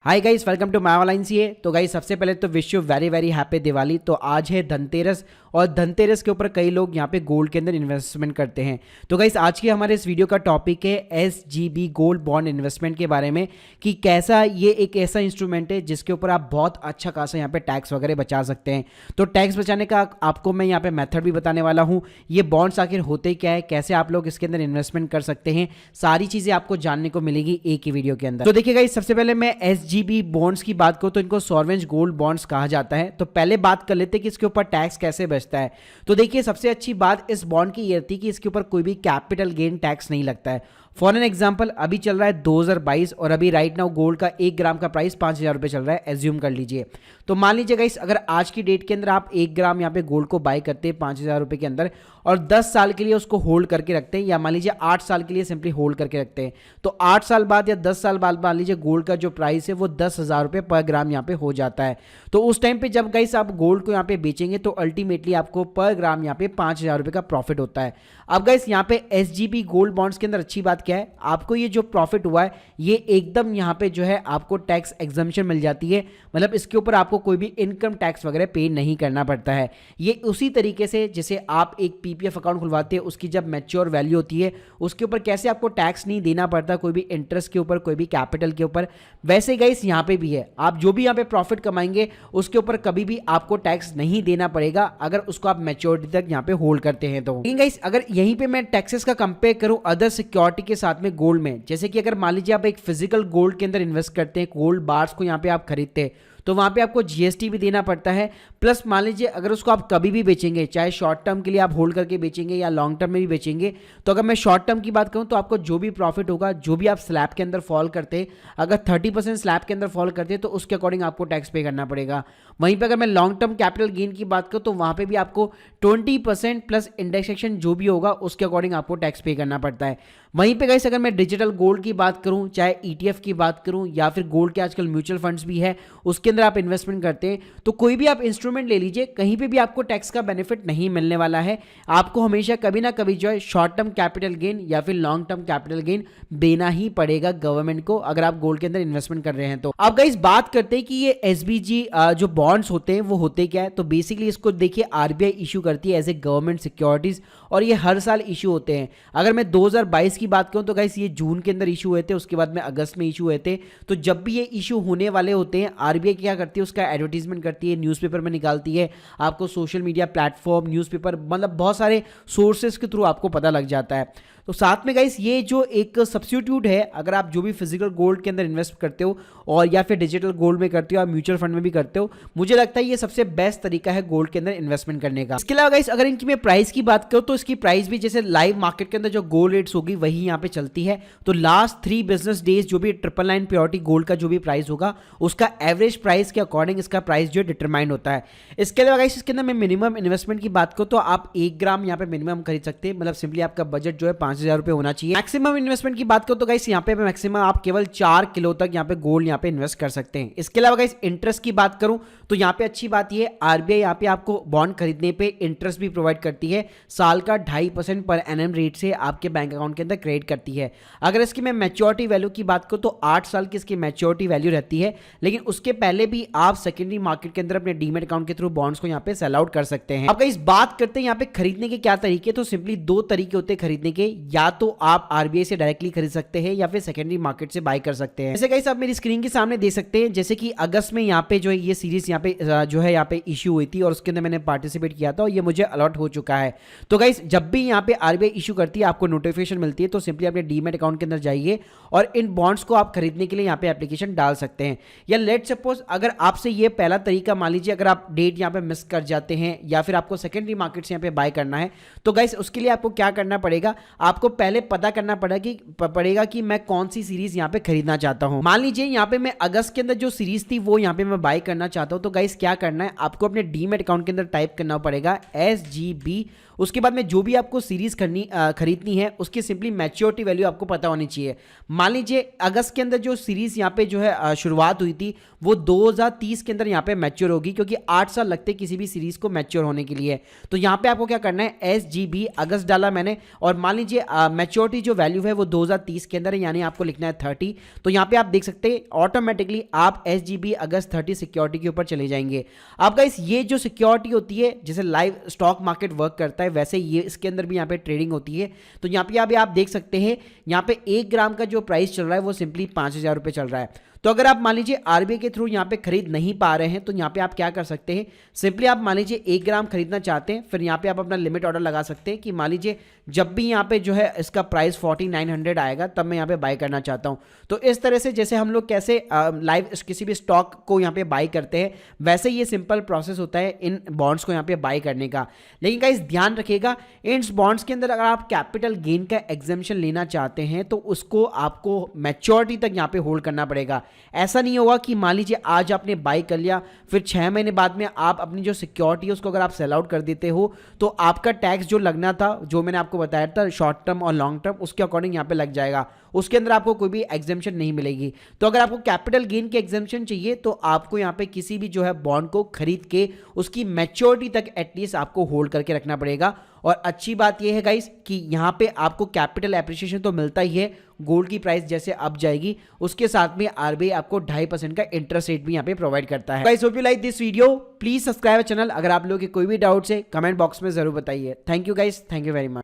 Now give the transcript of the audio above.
Hi guys, welcome to my CA. तो guys सबसे पहले तो wish you very very happy Diwali. तो आज है धनतेरस और धनतेरस के ऊपर कई लोग यहाँ पे गोल्ड के अंदर इन्वेस्टमेंट करते हैं। तो गाइस आज के हमारे इस वीडियो का टॉपिक है एसजीबी गोल्ड बॉन्ड इन्वेस्टमेंट के बारे में कि कैसा ये एक ऐसा इंस्ट्रूमेंट है जिसके ऊपर आप बहुत अच्छा खासा यहाँ पे टैक्स वगैरह बचा सकते हैं। तो टैक्स बचाने का आपको मैं यहाँ पे मेथड भी बताने वाला हूँ। ये बॉन्ड्स आखिर होते क्या है, कैसे आप लोग इसके अंदर इन्वेस्टमेंट कर सकते हैं, सारी चीजें आपको जानने को मिलेगी एक ही वीडियो के अंदर। तो देखिए गाइस, सबसे पहले मैं एसजीबी बॉन्ड्स की बात करूं तो इनको सॉवरेन गोल्ड बॉन्ड्स कहा जाता है। तो पहले बात कर लेते हैं कि इसके ऊपर टैक्स कैसे बचता है। तो देखिए सबसे अच्छी बात इस बॉन्ड की ये थी कि इसके ऊपर कोई भी कैपिटल गेन टैक्स नहीं लगता है। फॉर एन एग्जाम्पल अभी चल रहा है 2022 और अभी राइट नाउ गोल्ड का 1 ग्राम का प्राइस 5,000 रुपये चल रहा है, एज्यूम कर लीजिए। तो मान लीजिए गाइस, अगर आज की डेट के अंदर आप 1 ग्राम यहाँ पे गोल्ड को बाय करते हैं 5,000 रुपये के अंदर और 10 साल के लिए उसको होल्ड करके रखते हैं, या मान लीजिए 8 साल के लिए सिंपली होल्ड करके रखते हैं, तो 8 साल बाद या 10 साल बाद मान लीजिए गोल्ड का जो प्राइस है वो 10,000 रुपये पर ग्राम यहाँ पे हो जाता है। तो उस टाइम पे जब गाइस आप गोल्ड को यहाँ पे बेचेंगे तो अल्टीमेटली आपको पर ग्राम यहाँ पे 5,000 रुपये का प्रॉफिट होता है। अब गाइस यहाँ पे एसजीबी गोल्ड बॉन्ड्स के अंदर अच्छी बात क्या है, आपको ये जो प्रॉफिट हुआ है ये एकदम यहाँ पे जो है आपको टैक्स एग्जम्पशन मिल जाती है। मतलब इसके ऊपर आपको कोई भी इनकम टैक्स वगैरह पे नहीं करना पड़ता है। ये उसी तरीके से जैसे आप एक पीपीएफ अकाउंट खुलवाते हैं, उसकी जब मैच्योर वैल्यू होती है उसके ऊपर कैसे आपको टैक्स नहीं देना पड़ता कोई भी इंटरेस्ट के ऊपर, कोई भी कैपिटल के ऊपर, वैसे गाइस यहाँ पे भी है। आप जो भी यहाँ पे प्रॉफिट कमाएंगे उसके ऊपर कभी भी आपको टैक्स नहीं देना पड़ेगा अगर उसको आप मैच्योरिटी तक यहाँ पे होल्ड करते हैं। तो गाइस अगर यहीं पे मैं टैक्सेस का कंपेयर करूं अदर सिक्योरिटी के साथ में गोल्ड में, जैसे कि अगर मान लीजिए आप एक फिजिकल गोल्ड के अंदर इन्वेस्ट करते हैं, गोल्ड बार्स को यहाँ पे आप खरीदते हैं, तो वहां पे आपको जीएसटी भी देना पड़ता है। प्लस मान लीजिए अगर उसको आप कभी भी बेचेंगे, चाहे शॉर्ट टर्म के लिए आप होल्ड करके बेचेंगे या लॉन्ग टर्म में भी बेचेंगे, तो अगर मैं शॉर्ट टर्म की बात करूं तो आपको जो भी प्रॉफिट होगा, जो भी आप स्लैब के अंदर फॉल करते हैं, अगर 30% स्लैब के अंदर फॉल करते हैं तो उसके अकॉर्डिंग आपको टैक्स पे करना पड़ेगा। वहीं पर अगर मैं लॉन्ग टर्म कैपिटल गेन की बात करूं तो वहां पर भी आपको 20% प्लस इंडेक्सेशन जो भी होगा उसके अकॉर्डिंग आपको टैक्स पे करना पड़ता है। वहीं पे गाइस अगर मैं डिजिटल गोल्ड की बात करूं, चाहे ईटीएफ की बात करूं या फिर गोल्ड के आजकल म्यूचुअल फंड्स भी है उसके अंदर आप इन्वेस्टमेंट करते हैं, तो कोई भी आप इंस्ट्रूमेंट ले लीजिए, कहीं पे भी आपको टैक्स का बेनिफिट नहीं मिलने वाला है। आपको हमेशा कभी ना कभी जो है शॉर्ट टर्म कैपिटल गेन या फिर लॉन्ग टर्म कैपिटल गेन देना ही पड़ेगा गवर्नमेंट को अगर आप गोल्ड के अंदर इन्वेस्टमेंट कर रहे हैं। तो अब गाइस बात करते हैं कि ये एसबीजी जो बॉन्ड्स होते हैं वो होते क्या है। तो बेसिकली इसको देखिए आरबीआई इशू करती है एज ए गवर्नमेंट सिक्योरिटीज और ये हर साल इशू होते हैं। अगर मैं 2022 की बात करूं तो गाइस ये जून के अंदर इशू हुए थे, उसके बाद में अगस्त में इशू हुए थे। तो जब भी ये इशू होने वाले होते हैं आरबीआई क्या करती है, उसका एडवर्टीजमेंट करती है, न्यूज़पेपर में निकालती है, आपको सोशल मीडिया प्लेटफॉर्म, न्यूज़पेपर, मतलब बहुत सारे सोर्सेज के थ्रू आपको पता लग जाता है। तो साथ में गाइस ये जो एक सब्स्टिट्यूट है, अगर आप जो भी फिजिकल गोल्ड के अंदर इन्वेस्ट करते हो और या फिर डिजिटल गोल्ड में करते हो या म्यूचुअल फंड में भी करते हो, मुझे लगता है ये सबसे बेस्ट तरीका है गोल्ड के अंदर इन्वेस्टमेंट करने का। इसके अलावा गाइस अगर इनकी मैं प्राइस की बात करूं तो इसकी प्राइस भी जैसे लाइव मार्केट के अंदर जो गोल्ड रेट्स होगी वही यहाँ पे चलती है। तो लास्ट 3 बिजनेस डेज जो भी 999 प्योरिटी गोल्ड का जो भी प्राइस होगा उसका एवरेज प्राइस के अकॉर्डिंग इसका प्राइस जो डिटरमाइंड होता है। इसके अलावा गाइस इसके अंदर मैं मिनिमम इन्वेस्टमेंट की बात करूं तो आप 1 ग्राम यहाँ पे मिनिमम खरीद सकते हैं, मतलब सिंपली आपका बजट जो है 5,000 रुपये होना चाहिए। मैक्सिमम इन्वेस्टमेंट की बात करो तो गाइस यहाँ पे मैक्सिमम आप केवल 4 किलो तक यहाँ पे गोल्ड यहाँ पे इन्वेस्ट कर सकते हैं। इसके अलावा गाइस इंटरेस्ट की बात करूं तो यहाँ पे अच्छी बात ये आरबीआई यहाँ पे आपको बॉन्ड खरीदने पे इंटरेस्ट भी प्रोवाइड करती है, साल का 2.5% पर एनएम रेट से आपके बैंक अकाउंट के अंदर क्रेडिट करती है। अगर इसकी मैं मैच्योरिटी वैल्यू की बात करूं तो 8 साल की इसकी मैच्योरिटी वैल्यू रहती है, लेकिन उसके पहले भी आप सेकेंडरी मार्केट के अंदर अपने डीमेट अकाउंट के थ्रू बॉन्ड्स को यहाँ पे सेल आउट कर सकते हैं। अब गाइस बात करते हैं यहाँ पे खरीदने के क्या तरीके, तो सिंपली 2 तरीके होते हैं खरीदने के, या तो आप आरबीआई से डायरेक्टली खरीद सकते हैं या फिर सेकेंडरी मार्केट से बाय कर सकते हैं। जैसे गाइस आप मेरी स्क्रीन के सामने देख सकते हैं, जैसे कि अगस्त में यहाँ पे जो है ये सीरीज यहाँ पे जो है यहाँ पे इशू हुई थी और उसके अंदर मैंने पार्टिसिपेट किया था और ये मुझे अलॉट हो चुका है। तो गाइस जब भी यहाँ पे आरबीआई इशू करती है आपको नोटिफिकेशन मिलती है, तो सिंपली अपने डीमेट अकाउंट के अंदर जाइए और इन बॉन्ड्स को आप खरीदने के लिए यहाँ पे एप्लीकेशन डाल सकते हैं। या लेट सपोज अगर आपसे ये पहला तरीका, मान लीजिए अगर आप डेट यहाँ पे मिस कर जाते हैं या फिर आपको सेकेंडरी मार्केट से यहाँ पे बाय करना है, तो गाइस उसके लिए आपको क्या करना पड़ेगा, आपको पहले पता करना पड़ेगा कि मैं कौन सी सीरीज यहाँ पे खरीदना चाहता हूँ। मान लीजिए यहाँ पे मैं अगस्त के अंदर जो सीरीज थी वो यहाँ पे मैं बाय करना चाहता हूँ, तो गाइस क्या करना है, आपको अपने डीमेट अकाउंट के अंदर टाइप करना पड़ेगा SGB, उसके बाद में जो भी आपको सीरीज खरीदनी है उसकी सिंपली मैच्योरिटी वैल्यू आपको पता होनी चाहिए। मान लीजिए अगस्त के अंदर जो सीरीज यहाँ पे जो है शुरुआत हुई थी वो 2030 के अंदर यहाँ पे मैच्योर होगी, क्योंकि 8 साल लगते किसी भी सीरीज को मैच्योर होने के लिए। तो यहाँ पे आपको क्या करना है, SGB अगस्त डाला मैंने, और मान लीजिए मैच्योरिटी जो वैल्यू है वो 2030 के अंदर है, यानी आपको लिखना है 30। तो यहाँ पे आप देख सकते हैं ऑटोमेटिकली आप SGB अगस्त 30 सिक्योरिटी के ऊपर चले जाएंगे। अब गाइस ये जो सिक्योरिटी होती है, जैसे लाइव स्टॉक मार्केट वर्क करता है वैसे ये इसके अंदर भी यहाँ पे ट्रेडिंग होती है। तो यहाँ पे आप देख सकते हैं यहाँ पे 1 ग्राम का जो प्राइस चल रहा है वो सिंपली 5,000 रुपये चल रहा है। तो अगर आप मान लीजिए RBI के थ्रू यहाँ पे खरीद नहीं पा रहे हैं तो यहाँ पे आप क्या कर सकते हैं, सिंपली आप मान लीजिए 1 ग्राम खरीदना चाहते हैं, फिर यहाँ पे आप अपना लिमिट ऑर्डर लगा सकते हैं कि मान लीजिए जब भी यहाँ पे जो है इसका प्राइस 4900 आएगा तब मैं यहाँ पे बाय करना चाहता हूँ। तो इस तरह से जैसे हम लोग कैसे लाइव किसी भी स्टॉक को यहाँ पे बाय करते हैं वैसे ये सिंपल प्रोसेस होता है इन बॉन्ड्स को यहाँ पे बाय करने का। लेकिन गाइस ध्यान रखिएगा, इन बॉन्ड्स के अंदर अगर आप कैपिटल गेन का एग्जेम्पशन लेना चाहते हैं तो उसको आपको मैच्योरिटी तक यहाँ पे होल्ड करना पड़ेगा। ऐसा नहीं होगा कि मान लीजिए आज आपने बाय कर लिया फिर 6 महीने बाद में आप अपनी जो सिक्योरिटी है उसको अगर आप सेल आउट कर देते हो तो आपका टैक्स जो लगना था, जो मैंने आपको बताया था शॉर्ट टर्म और लॉन्ग टर्म, उसके अकॉर्डिंग यहाँ पे लग जाएगा, उसके अंदर आपको कोई भी एग्जेम्पशन नहीं मिलेगी। तो अगर आपको कैपिटल गेन के एग्जेम्पशन चाहिए तो आपको यहाँ पे किसी भी जो है बॉन्ड को खरीद के उसकी मैच्योरिटी तक एटलीस्ट आपको होल्ड करके रखना पड़ेगा। और अच्छी बात यह है गाइस कि यहाँ पे आपको कैपिटल एप्रिसिएशन तो मिलता ही है, गोल्ड की प्राइस जैसे अप जाएगी उसके साथ में RBI आपको 2.5% का इंटरेस्ट रेट भी यहाँ पे प्रोवाइड करता है। Guys hope you like this video, please subscribe channel. अगर आप लोगों के कोई भी डाउट्स है कमेंट बॉक्स में जरूर बताइए। Thank you guys, thank you very much.